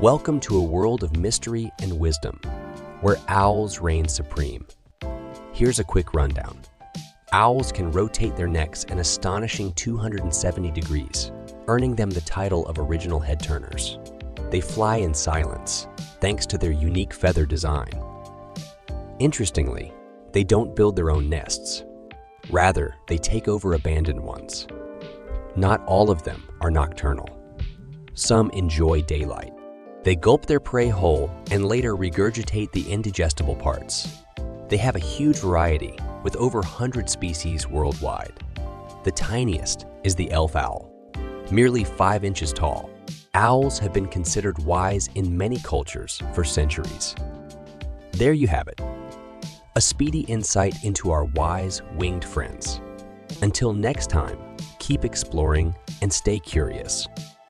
Welcome to a world of mystery and wisdom, where owls reign supreme. Here's a quick rundown. Owls can rotate their necks an astonishing 270 degrees, earning them the title of original head turners. They fly in silence, thanks to their unique feather design. Interestingly, they don't build their own nests. Rather, they take over abandoned ones. Not all of them are nocturnal. Some enjoy daylight. They gulp their prey whole and later regurgitate the indigestible parts. They have a huge variety, with over 100 species worldwide. The tiniest is the elf owl, merely 5 inches tall. Owls have been considered wise in many cultures for centuries. There you have it, a speedy insight into our wise winged friends. Until next time, keep exploring and stay curious.